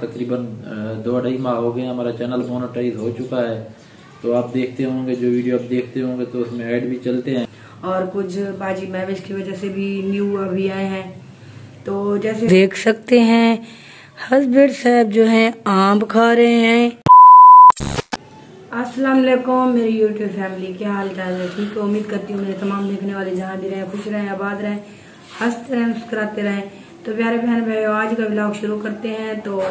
तकरीबन 2-2.5 माह हो गए। हमारा चैनल मोनेटाइज हो चुका है, तो आप देखते होंगे, जो वीडियो आप देखते होंगे तो उसमें ऐड भी चलते हैं और कुछ बाजी महविश की वजह से भी न्यू अभी आए हैं। तो जैसे देख सकते हैं हस्बैंड साहब जो हैं आम खा रहे हैं। अस्सलाम वालेकुम मेरी यूट्यूब फैमिली, क्या हाल चाल है? ठीक है, उम्मीद करती हूँ मेरे तमाम देखने वाले जहाँ भी रहें खुश रहें, आबाद रहें, हंसते रहें, मुस्कुराते रहें। तो प्यारे बहन भाई आज का व्लॉग शुरू करते हैं। तो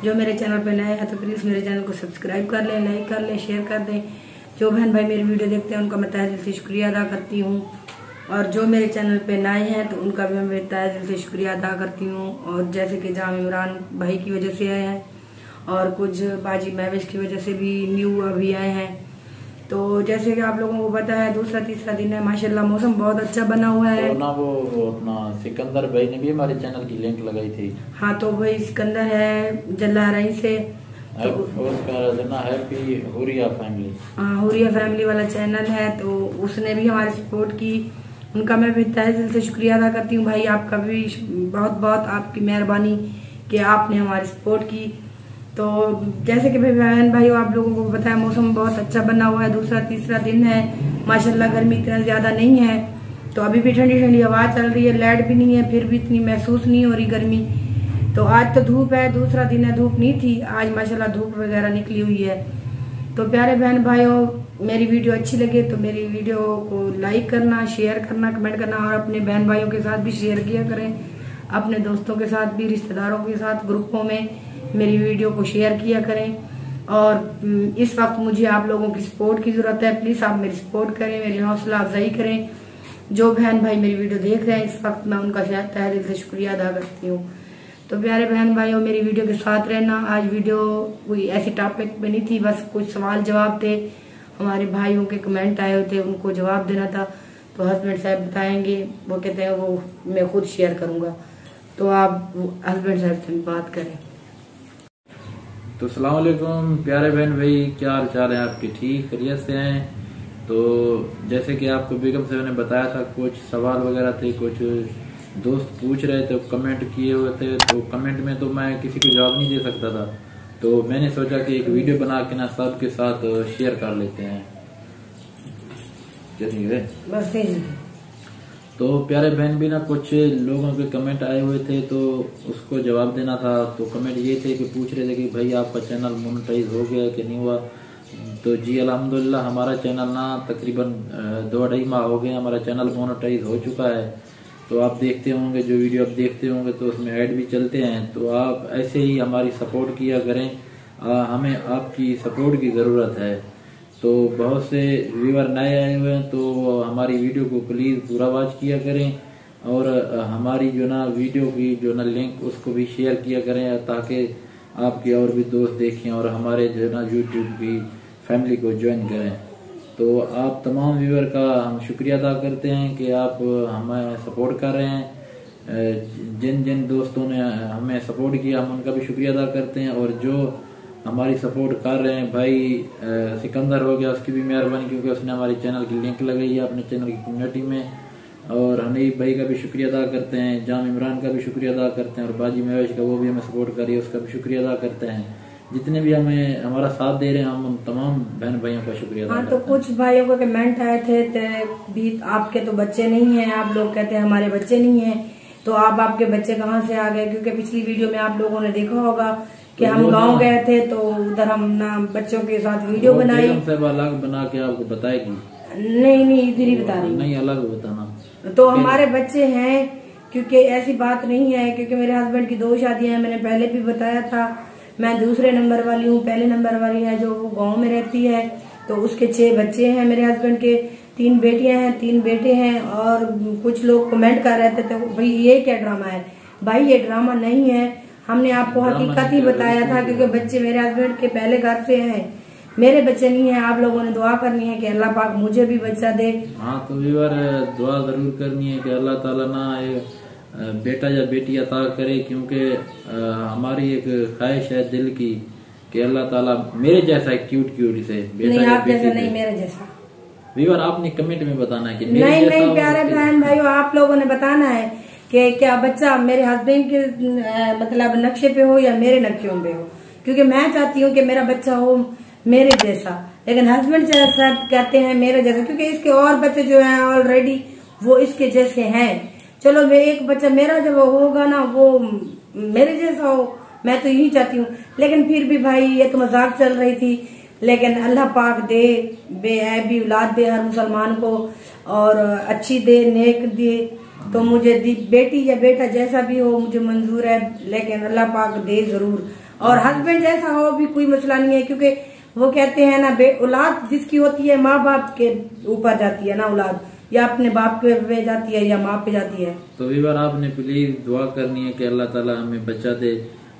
जो मेरे चैनल पे नए हैं तो प्लीज मेरे चैनल को सब्सक्राइब कर लें, लाइक कर लें, शेयर कर दें। जो बहन भाई मेरी वीडियो देखते हैं उनका मैं तहे दिल से शुक्रिया अदा करती हूँ, और जो मेरे चैनल पे नए हैं तो उनका भी मैं तहे दिल से शुक्रिया अदा करती हूँ। और जैसे कि जाम इमरान भाई की वजह से आए हैं और कुछ बाजी महविश की वजह से भी न्यू अभी आए हैं। तो जैसे कि आप लोगों को पता है दूसरा तीसरा दिन है, माशाल्लाह मौसम बहुत अच्छा बना हुआ है। तो ना वो अपना सिकंदर भाई ने भी हमारे चैनल की लिंक लगाई थी। हाँ, तो भाई सिकंदर है जल्लाराई से, तो उसका happy Huriya family, Huriya family वाला चैनल है, तो उसने भी हमारी सपोर्ट की। उनका मैं भी तहे दिल से शुक्रिया अदा करती हूँ। भाई आपका भी बहुत बहुत आपकी मेहरबानी कि आपने हमारी सपोर्ट की। तो जैसे कि भाई बहन भाइयों आप लोगों को बताया मौसम बहुत अच्छा बना हुआ है, दूसरा तीसरा दिन है, माशाल्लाह गर्मी इतना ज्यादा नहीं है। तो अभी भी ठंडी ठंडी हवा चल रही है, लाइट भी नहीं है, फिर भी इतनी महसूस नहीं हो रही गर्मी। तो आज तो धूप है, दूसरा दिन है धूप नहीं थी, आज माशाल्लाह धूप वगैरह निकली हुई है। तो प्यारे बहन भाइयों मेरी वीडियो अच्छी लगे तो मेरी वीडियो को लाइक करना, शेयर करना, कमेंट करना, और अपने बहन भाइयों के साथ भी शेयर किया करें, अपने दोस्तों के साथ भी, रिश्तेदारों के साथ, ग्रुपों में मेरी वीडियो को शेयर किया करें। और इस वक्त मुझे आप लोगों की सपोर्ट की जरूरत है, प्लीज आप मेरी सपोर्ट करें, मेरी हौसला अफजाई करें। जो बहन भाई मेरी वीडियो देख रहे हैं इस वक्त मैं उनका तहे दिल से शुक्रिया अदा करती हूँ। तो प्यारे बहन भाइयों मेरी वीडियो के साथ रहना। आज वीडियो कोई ऐसी टॉपिक पे नहीं थी, बस कुछ सवाल जवाब थे, हमारे भाइयों के कमेंट आए हुए थे, उनको जवाब देना था। तो हस्बैंड साहब बताएंगे, वो कहते हैं वो मैं खुद शेयर करूंगा, तो आप हस्बैंड साहब से बात करें। तो अस्सलाम वालेकुम प्यारे बहन भाई, क्या हाल चाल है आपके? ठीक खैरियत से हैं? तो जैसे कि आपको बेगम साहब ने बताया था कुछ सवाल वगैरह थे, कुछ दोस्त पूछ रहे थे, कमेंट किए हुए थे, तो कमेंट में तो मैं किसी को जवाब नहीं दे सकता था, तो मैंने सोचा कि एक वीडियो बना के ना सबके साथ शेयर कर लेते हैं। चलिए बस तो प्यारे बहन भी ना कुछ लोगों के कमेंट आए हुए थे तो उसको जवाब देना था। तो कमेंट ये थे कि पूछ रहे थे कि भाई आपका चैनल मोनेटाइज हो गया कि नहीं हुआ। तो जी अल्हम्दुलिल्लाह हमारा चैनल ना तकरीबन 2-2.5 माह हो गए, हमारा चैनल मोनेटाइज हो चुका है। तो आप देखते होंगे, जो वीडियो आप देखते होंगे तो उसमें ऐड भी चलते हैं। तो आप ऐसे ही हमारी सपोर्ट किया करें, हमें आपकी सपोर्ट की ज़रूरत है। तो बहुत से व्यूअर नए आए हुए हैं तो हमारी वीडियो को प्लीज़ पूरा वॉच किया करें, और हमारी जो ना वीडियो की जो ना लिंक उसको भी शेयर किया करें, ताकि आपके और भी दोस्त देखें और हमारे जो ना यूट्यूब की फैमिली को ज्वाइन करें। तो आप तमाम व्यूअर का हम शुक्रिया अदा करते हैं कि आप हमें सपोर्ट कर रहे हैं। जिन जिन दोस्तों ने हमें सपोर्ट किया हम उनका भी शुक्रिया अदा करते हैं, और जो हमारी सपोर्ट कर रहे हैं भाई सिकंदर हो गया, उसकी भी मेहरबानी, क्योंकि उसने हमारी चैनल की लिंक लगाई है अपने चैनल की कम्युनिटी में। और हनीफ भाई का भी शुक्रिया अदा करते हैं, जाम इमरान का भी शुक्रिया अदा करते हैं, और बाजी महविश का वो भी हमें सपोर्ट कर रही है, उसका भी शुक्रिया अदा करते हैं। जितने भी हमें हमारा साथ दे रहे हैं हम उन तमाम बहन भाइयों का शुक्रिया अदा करते हैं। तो कुछ भाइयों को कमेंट आए थे भी आपके तो बच्चे नहीं हैं, आप लोग कहते हैं हमारे बच्चे नहीं हैं, तो आप आपके बच्चे कहाँ से आ गए? क्योंकि पिछली वीडियो में आप लोगों ने देखा होगा कि हम गांव गए थे तो उधर हम ना बच्चों के साथ वीडियो बनाई। अलग बना के आपको बताएगी? नहीं इधर ही बता रही, नहीं अलग बताना। तो हमारे बच्चे हैं, क्योंकि ऐसी बात नहीं है, क्योंकि मेरे हस्बैंड की 2 शादियां हैं, मैंने पहले भी बताया था। मैं दूसरे नंबर वाली हूँ, पहले नंबर वाली है जो वो गाँव में रहती है। तो उसके 6 बच्चे हैं मेरे हस्बैंड के, 3 बेटियां हैं, 3 बेटे हैं। और कुछ लोग कमेंट कर रहे थे तो भाई ये क्या ड्रामा है? भाई ये ड्रामा नहीं है, हमने आपको हकीकत ही बताया था, क्योंकि बच्चे मेरे हस्बैंड के पहले घर से हैं, मेरे बच्चे नहीं है। आप लोगों ने दुआ करनी है कि अल्लाह पाक मुझे भी बच्चा दे। हाँ, तो दुआ जरूर करनी है कि अल्लाह ताला ना बेटा या बेटी अता करे, क्योंकि हमारी एक ख्वाहिश है दिल की कि अल्लाह ताला मेरे जैसा क्यूट से बेटा नहीं, या आप जैसा नहीं, मेरे जैसा। व्यूअर आपने कमेंट में बताना है कि नहीं प्यारे बहन भाइयों आप लोगों ने बताना है कि क्या बच्चा मेरे हस्बैंड के मतलब नक्शे पे हो या मेरे नक्शों पे हो, क्योंकि मैं चाहती हूँ कि मेरा बच्चा हो मेरे जैसा, लेकिन हस्बैंड जैसा कहते हैं मेरे जैसा, क्योंकि इसके और बच्चे जो हैं ऑलरेडी वो इसके जैसे हैं। चलो मैं एक बच्चा मेरा जब होगा ना वो मेरे जैसा हो, मैं तो यही चाहती हूँ। लेकिन फिर भी भाई ये तो मजाक चल रही थी, लेकिन अल्लाह पाक दे बेऐबी औलाद दे हर मुसलमान को, और अच्छी दे नेक दे। तो मुझे बेटी या बेटा जैसा भी हो मुझे मंजूर है, लेकिन अल्लाह पाक दे जरूर। और हस्बैंड जैसा हो भी कोई मसला नहीं है, क्योंकि वो कहते हैं ना औलाद जिसकी होती है माँ बाप के ऊपर जाती है ना, औलाद या अपने बाप पे जाती है या माँ पे जाती है। तो भी बार आपने प्लीज दुआ करनी है कि अल्लाह ताला हमें बचा दे,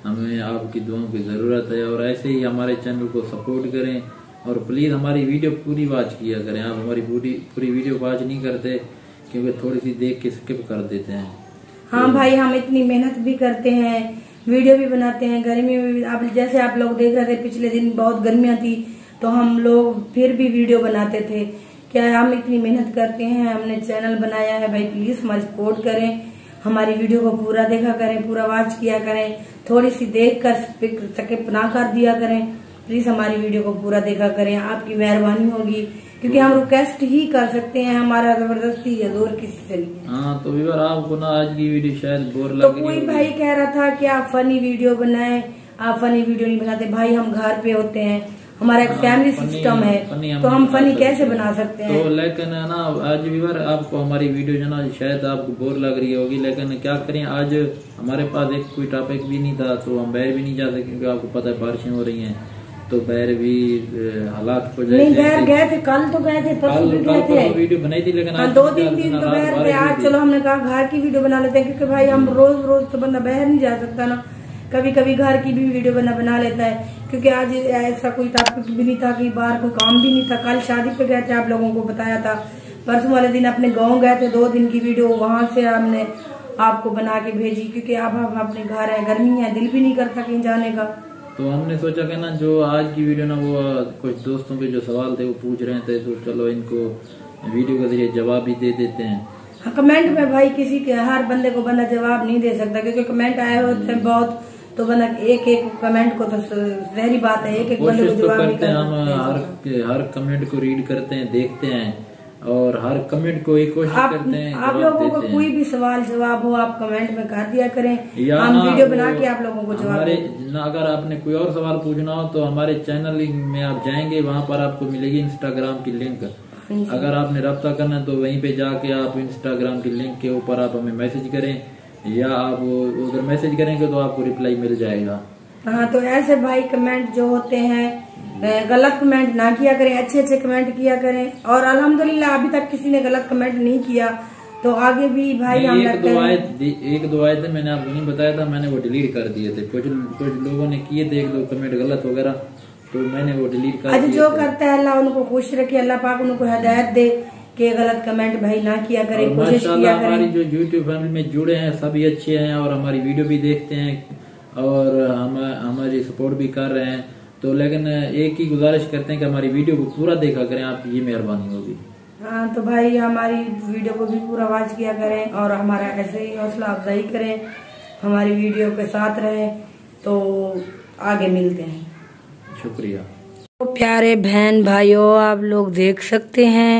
हमें आपकी दुआओं की जरूरत है। और ऐसे ही हमारे चैनल को सपोर्ट करें, और प्लीज हमारी वीडियो पूरी वॉच किया करें। आप हमारी पूरी वीडियो वॉच नहीं करते, क्योंकि थोड़ी सी देख के स्किप कर देते हैं। हाँ भाई, हम इतनी मेहनत भी करते हैं, वीडियो भी बनाते हैं, गर्मी में भी। आप जैसे आप लोग देख रहे थे पिछले दिन बहुत गर्मियां थी, तो हम लोग फिर भी वीडियो बनाते थे। क्या हम इतनी मेहनत करते हैं, हमने चैनल बनाया है भाई, प्लीज हमारी सपोर्ट करें, हमारी वीडियो को पूरा देखा करें, पूरा वॉच किया करें, थोड़ी सी देख कर स्किप ना कर दिया करें। प्लीज हमारी वीडियो को पूरा देखा करें, आपकी मेहरबानी होगी, क्योंकि हम रिक्वेस्ट ही कर सकते हैं, हमारा जबरदस्ती या जोर किसी से नहीं। हाँ, तो भी आपको ना आज की वीडियो शायद बोर लग तो रही कोई भाई कह रहा था कि आप फनी वीडियो बनाएं, आप फनी वीडियो नहीं बनाते भाई, हम घर पे होते हैं, हमारा एक फैमिली सिस्टम है, तो हम फनी कैसे बना सकते हैं। तो लेकिन ना आज भी आपको हमारी वीडियो जो ना शायद आपको बोर लग रही होगी, लेकिन क्या करें, आज हमारे पास एक कोई टॉपिक भी नहीं था, तो हम बाहर भी नहीं जा सकते, क्योंकि आपको पता है बारिशें हो रही हैं, तो बाहर भी हालात हो जाए। नहीं बाहर गए थे, कल तो गए थे, परसों भी गए थे, वीडियो बनाई थी, लेकिन आज 2-3 दिन तो बाहर थे। आज चलो हमने कहा घर की वीडियो बना लेते हैं, क्योंकि भाई हम रोज रोज तो बंदा बाहर नहीं जा सकता ना, कभी कभी घर की भी वीडियो बना लेता है, क्योंकि आज ऐसा कोई टॉपिक भी नहीं था कि बाहर कोई काम भी नहीं था। कल शादी पे गए थे, आप लोगों को बताया था, परसों वाले दिन अपने गाँव गए थे, 2 दिन की वीडियो वहां से हमने आपको बना के भेजी, क्योंकि अब हम अपने घर है, गर्मी है, दिल भी नहीं करता कहीं जाने का। तो हमने सोचा कि ना जो आज की वीडियो ना वो कुछ दोस्तों के जो सवाल थे वो पूछ रहे थे, तो चलो इनको वीडियो के जरिए जवाब भी दे देते हैं। हाँ, कमेंट में भाई किसी के हर बंदे को बंदा जवाब नहीं दे सकता, क्योंकि कमेंट आए होते हैं बहुत, तो बंदा एक कमेंट को तो जहरी बात है, एक बंदे को जवाब नहीं कर सकते। हम हर कमेंट को रीड करते हैं, देखते हैं, और हर कमेंट को एक कोशिश करते हैं। आप लोगों को कोई भी सवाल जवाब हो आप कमेंट में कर दिया करें, हम वीडियो बना के आप लोगों को जवाब दें। अगर आपने कोई और सवाल पूछना हो तो हमारे चैनल में आप जाएंगे, वहाँ पर आपको मिलेगी इंस्टाग्राम की लिंक। अगर आपने रब्ता करना है तो वहीं पे जाके आप इंस्टाग्राम की लिंक के ऊपर आप हमें मैसेज करें, या आप अगर मैसेज करेंगे तो आपको रिप्लाई मिल जाएगा। हाँ, तो ऐसे भाई कमेंट जो होते हैं गलत कमेंट ना किया करें, अच्छे कमेंट किया करें। और अल्हम्दुलिल्लाह अभी तक किसी ने गलत कमेंट नहीं किया, तो आगे भी भाई हम एक दो आए थे, मैंने आपको नहीं बताया था, मैंने वो डिलीट कर दिए थे। कुछ लोगों ने किए थे 1-2 कमेंट गलत वगैरह, तो मैंने वो डिलीट कर दिए। जो करता है अल्लाह उनको खुश रखे, अल्लाह पाक उनको हिदायत दे कि गलत कमेंट भाई ना किया करें, कोशिश किया करें। हमारी जो यूट्यूब फैमिली में जुड़े हैं सभी अच्छे हैं, और हमारी वीडियो भी देखते हैं, और हमारी सपोर्ट भी कर रहे हैं। तो लेकिन एक ही गुजारिश करते हैं कि हमारी वीडियो को पूरा देखा करें, आपकी ये मेहरबानी होगी। हाँ, तो भाई हमारी वीडियो को भी पूरा वॉच किया करें, और हमारा ऐसे ही हौसला अफजाई करें, हमारी वीडियो के साथ रहें, तो आगे मिलते हैं। शुक्रिया। तो प्यारे बहन भाइयों, आप लोग देख सकते हैं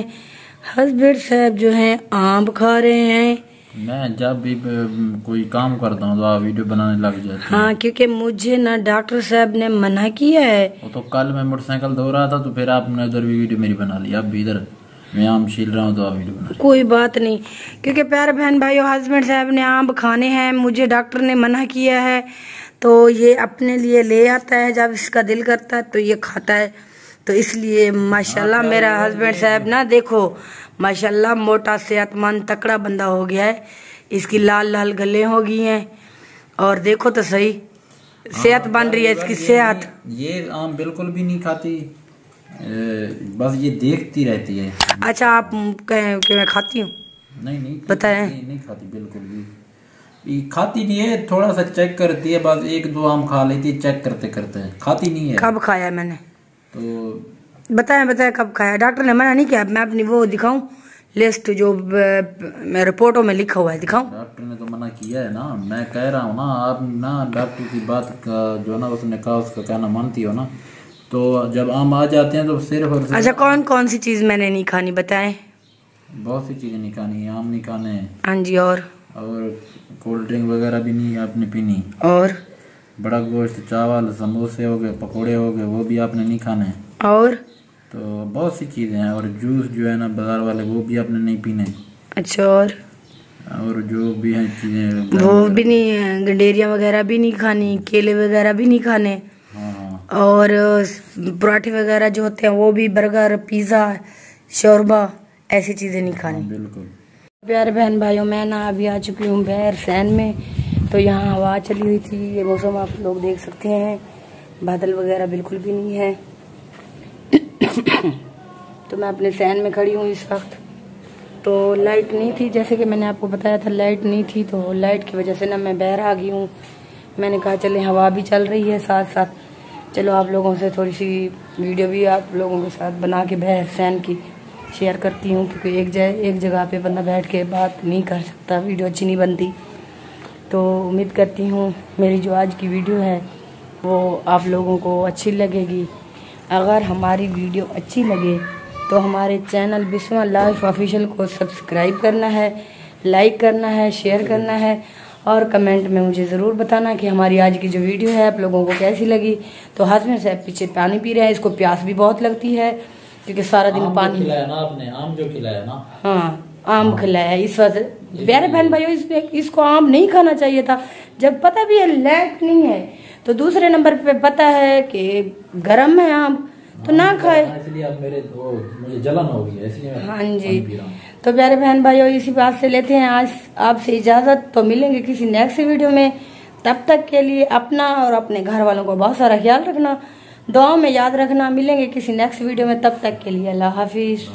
हस्बैंड साहब जो हैं आम खा रहे हैं। मैं जब भी कोई काम करता हूँ तो आप वीडियो बनाने लग जाते हैं। हाँ, क्योंकि मुझे ना डॉक्टर साहब ने मना किया है। वो तो कल मैं मोटरसाइकिल धो रहा था, तो फिर आपने उधर भी वीडियो मेरी बना ली, अब भी इधर मैं आम छील रहा हूँ तो आप वीडियो बना। कोई बात नहीं, क्योंकि प्यारे बहन भाइयों हस्बैंड साहब ने आम खाने हैं, मुझे डॉक्टर ने मना किया है, तो ये अपने लिए ले आता है, जब इसका दिल करता है तो ये खाता है। तो इसलिए माशाल्लाह मेरा हस्बैंड साहब ना देखो माशाल्लाह मोटा सेहतमंद तकड़ा बंदा हो गया है, इसकी लाल लाल गले हो गई हैं, और देखो तो सही सेहत बन रही है इसकी सेहत। ये आम बिल्कुल भी नहीं खाती, बस ये देखती रहती है। अच्छा, आप कहें कि मैं खाती हूँ? नहीं बताएं। नहीं खाती, बिल्कुल भी खाती नहीं है, थोड़ा सा चेक करती है, बस 1-2 आम खा लेती है चेक करते करते, खाती नहीं है। कब खाया मैंने? तो बताएं कब खाया? डॉक्टर ने मना नहीं किया, मैं अपनी वो दिखाऊं लिस्ट जो रिपोर्टों में लिखा हुआ है दिखाऊं? डॉक्टर ने तो मना किया है ना, मैं कह रहा हूँ ना, आप ना डॉक्टर की बात का जो ना उसने कहा उसका कहना मानती हो ना, तो जब आम आ जाते हैं तो सिर्फ और सिर्फ। अच्छा, कौन कौन सी चीज मैंने नहीं खानी बताएं? बहुत सी चीजें नहीं खानी, आम नहीं खाने। हाँ जी। और कोल्ड ड्रिंक वगैरह भी नहीं आपने पीनी। और बड़ा गोश्त, चावल, समोसे हो गए, पकोड़े हो गए, वो भी आपने नहीं खाने। और तो बहुत सी चीजें हैं। और जूस जो है ना बाजार वाले, वो भी आपने नहीं पीने। अच्छा। और जो भी हैं चीजें वो भी नहीं, गंडेरिया वगैरह भी नहीं खानी, केले वगैरह भी नहीं खाने। हाँ। और पराठे वगैरह जो होते हैं वो भी, बर्गर, पिज्जा, शोरबा, ऐसी चीजें नहीं खानी। बिल्कुल। प्यारे बहन भाइयों, मैं ना अभी आ चुकी हूँ बहर सैन में। तो यहाँ हवा चली हुई थी, ये मौसम आप लोग देख सकते हैं, बादल वगैरह बिल्कुल भी नहीं है। तो मैं अपने सैन में खड़ी हूँ इस वक्त। तो लाइट नहीं थी, जैसे कि मैंने आपको बताया था, लाइट नहीं थी, तो लाइट की वजह से ना मैं बहर आ गई हूँ। मैंने कहा चले, हवा भी चल रही है साथ साथ, चलो आप लोगों से थोड़ी सी वीडियो भी आप लोगों के साथ बना के बहर सैन की शेयर करती हूँ, क्योंकि एक जगह पे बंदा बैठ के बात नहीं कर सकता, वीडियो अच्छी नहीं बनती। तो उम्मीद करती हूँ मेरी जो आज की वीडियो है वो आप लोगों को अच्छी लगेगी। अगर हमारी वीडियो अच्छी लगे तो हमारे चैनल बिस्मिल्लाह लाइफ ऑफिशियल को सब्सक्राइब करना है, लाइक करना है, शेयर करना है, और कमेंट में मुझे ज़रूर बताना कि हमारी आज की जो वीडियो है आप लोगों को कैसी लगी। तो हस्बैंड साहब पीछे पानी पी रहे हैं, इसको प्यास भी बहुत लगती है क्योंकि सारा दिन पानी खिलाया ना आपने, आम जो खिलाया ना। हाँ, आम खिलाया है इस वजह। प्यारे बहन भाइयों, इसको आम नहीं खाना चाहिए था, जब पता भी है लाइट नहीं है, तो दूसरे नंबर पे पता है कि गर्म है आम, तो ना खाए, इसलिए अब मुझे जलन हो गई है, इसलिए। हाँ जी। तो प्यारे बहन भाइयों, इसी बात से लेते हैं आज आपसे इजाजत। तो मिलेंगे किसी नेक्स्ट वीडियो में, तब तक के लिए अपना और अपने घर वालों को बहुत सारा ख्याल रखना, दुआ में याद रखना। मिलेंगे किसी नेक्स्ट वीडियो में, तब तक के लिए अल्लाह हाफिज।